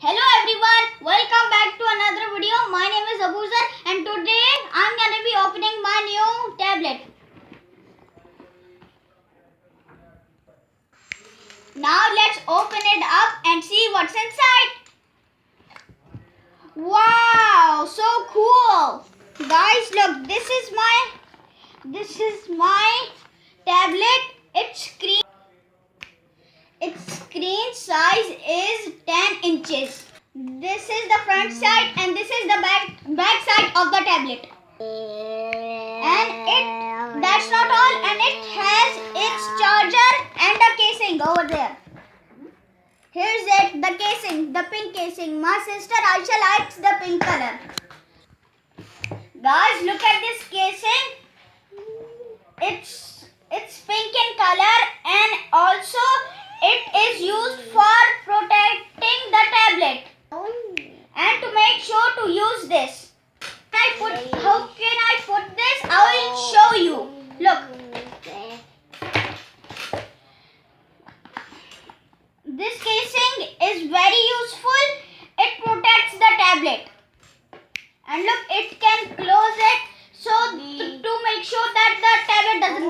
Hello everyone, welcome back to another video. My name is AbuZar and today I'm gonna be opening my new tablet. Now let's open it up and see what's inside. Wow, so cool. Guys, look, this is my tablet. Its screen size is 10 inches. This is the front side and this is the back side of the tablet. And that's not all, and it has its charger and a casing over there. Here's it, the casing, the pink casing. My sister Aisha likes the pink color. Guys, look at this casing. It's pink in color and also it is used for protecting the tablet. And to make sure to use this. How can I put this? I will show you. Look. This casing is very useful. It protects the tablet. And look, it can close it so to make sure that the tablet does